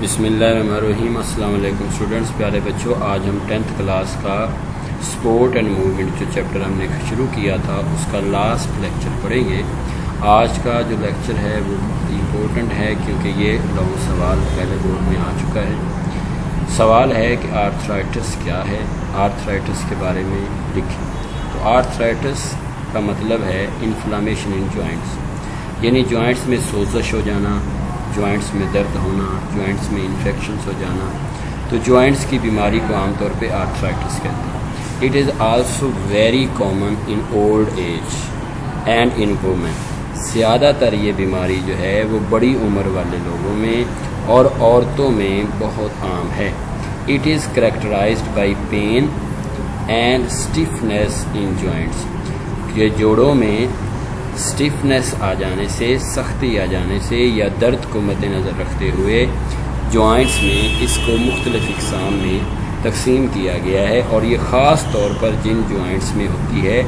بسم اللہ الرحمن الرحیم۔ السلام علیکم اسٹوڈنٹس، پیارے بچوں، آج ہم 10th کلاس کا سپورٹ اینڈ موومنٹ جو چیپٹر ہم نے شروع کیا تھا اس کا لاسٹ لیکچر پڑھیں گے۔ آج کا جو لیکچر ہے وہ بہت امپورٹنٹ ہے کیونکہ یہ لانگ سوال پہلے بورڈ میں آ چکا ہے۔ سوال ہے کہ آرتھرائٹس کیا ہے، آرتھرائٹس کے بارے میں لکھیں۔ تو آرتھرائٹس کا مطلب ہے انفلامیشن ان جوائنٹس، یعنی جوائنٹس میں سوزش ہو جانا، جوائنٹس میں درد ہونا، جوائنٹس میں انفیکشنز ہو جانا۔ تو جوائنٹس کی بیماری کو عام طور پہ آرتھرائٹس کہتے ہیں۔ It is also very common in old age and in women. زیادہ تر یہ بیماری جو ہے وہ بڑی عمر والے لوگوں میں اور عورتوں میں بہت عام ہے۔ It is characterised by pain and stiffness in joints. یہ جوڑوں میں اسٹفنیس آ جانے سے، سختی آ جانے سے یا درد کو مد نظر رکھتے ہوئے جوائنٹس میں اس کو مختلف اقسام میں تقسیم کیا گیا ہے، اور یہ خاص طور پر جن جوائنٹس میں ہوتی ہے،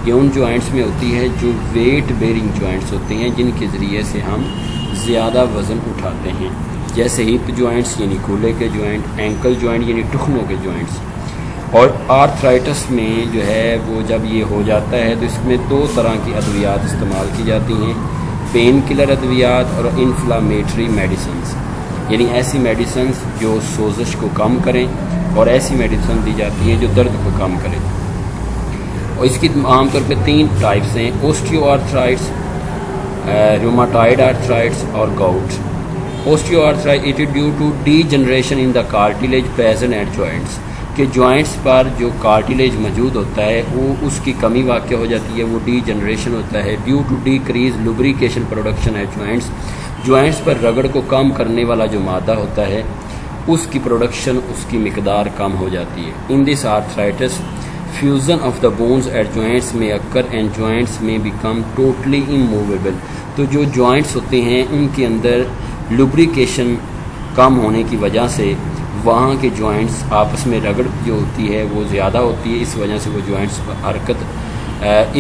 یہ ان جوائنٹس میں ہوتی ہے جو ویٹ بیئرنگ جوائنٹس ہوتے ہیں، جن کے ذریعے سے ہم زیادہ وزن اٹھاتے ہیں، جیسے ہپ جوائنٹس یعنی کولے کے جوائنٹ، اینکل جوائنٹ یعنی ٹخنوں کے جوائنٹس۔ اور آرتھرائٹس میں جو ہے وہ جب یہ ہو جاتا ہے تو اس میں دو طرح کی ادویات استعمال کی جاتی ہیں، پین کلر ادویات اور انفلامیٹری میڈیسنز، یعنی ایسی میڈیسنز جو سوزش کو کم کریں، اور ایسی میڈیسن دی جاتی ہیں جو درد کو کم کریں۔ اور اس کی عام طور پہ 3 ٹائپس ہیں: اوسٹیو آرتھرائٹس، روماٹائڈ آرتھرائٹس اور gout. Osteoarthritis it is due to degeneration in the cartilage present at joints, کہ جوائنٹس پر جو کارٹیلیج موجود ہوتا ہے وہ اس کی کمی واقع ہو جاتی ہے، وہ ڈی جنریشن ہوتا ہے۔ Due to decrease lubrication production at joints, joints پر رگڑ کو کم کرنے والا جو مادہ ہوتا ہے اس کی پروڈکشن، اس کی مقدار کم ہو جاتی ہے۔ In this arthritis fusion of the bones at joints میں اکر اینڈ جوائنٹس میں بیکم ٹوٹلی اموویبل۔ تو جو جوائنٹس ہوتے ہیں ان کے اندر لوبریکیشن کم ہونے کی وجہ سے وہاں کے جوائنٹس آپس میں رگڑ جو ہوتی ہے وہ زیادہ ہوتی ہے، اس وجہ سے وہ جوائنٹس حرکت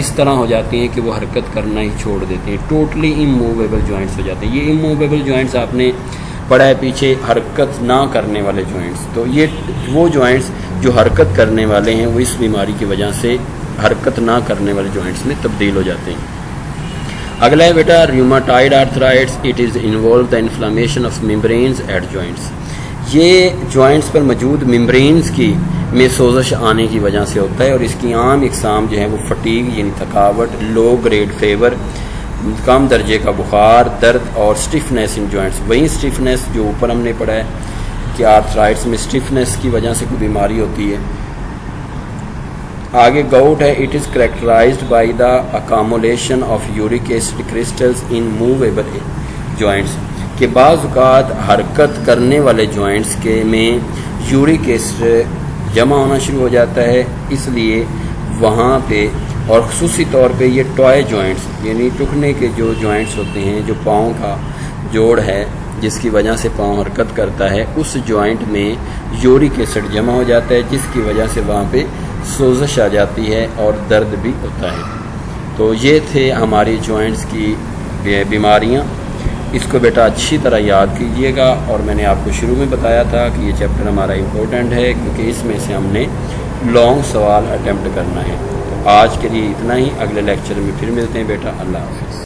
اس طرح ہو جاتی ہیں کہ وہ حرکت کرنا ہی چھوڑ دیتے ہیں، ٹوٹلی اموویبل جوائنٹس ہو جاتے ہیں۔ یہ اموویبل جوائنٹس آپ نے پڑھا ہے پیچھے، حرکت نہ کرنے والے جوائنٹس۔ تو یہ وہ جوائنٹس جو حرکت کرنے والے ہیں وہ اس بیماری کی وجہ سے حرکت نہ کرنے والے جوائنٹس میں تبدیل ہو جاتے ہیں۔ اگلا ہے بیٹا rheumatoid arthritis. It is involve the inflammation of membranes at joints. یہ جوائنٹس پر موجود ممبرینز کی میں سوزش آنے کی وجہ سے ہوتا ہے، اور اس کی عام اقسام جو ہیں وہ فٹیگ یعنی تھکاوٹ، لو گریڈ فیور کم درجے کا بخار، درد اور اسٹفنیس ان جوائنٹس۔ وہیں اسٹفنیس جو اوپر ہم نے پڑھا ہے کہ آرتھرائٹس میں اسٹفنیس کی وجہ سے کوئی بیماری ہوتی ہے۔ آگے گاؤٹ ہے۔ It is characterised by the accumulation of uric acid crystals in movable joints, کہ بعض اوقات حرکت کرنے والے جوائنٹس کے میں یورک ایسڈ جمع ہونا شروع ہو جاتا ہے، اس لیے وہاں پہ، اور خصوصی طور پہ یہ ٹوائے جوائنٹس یعنی ٹکنے کے جو جوائنٹس ہوتے ہیں، جو پاؤں کا جوڑ ہے جس کی وجہ سے پاؤں حرکت کرتا ہے، اس جوائنٹ میں یورک ایسڈ جمع ہو جاتا ہے، جس کی وجہ سے وہاں پہ سوزش آ جاتی ہے اور درد بھی ہوتا ہے۔ تو یہ تھے ہماری جوائنٹس کی بیماریاں۔ اس کو بیٹا اچھی طرح یاد کیجئے گا، اور میں نے آپ کو شروع میں بتایا تھا کہ یہ چیپٹر ہمارا امپورٹنٹ ہے کیونکہ اس میں سے ہم نے لانگ سوال اٹیمپٹ کرنا ہے۔ تو آج کے لیے اتنا ہی، اگلے لیکچر میں پھر ملتے ہیں بیٹا۔ اللہ حافظ۔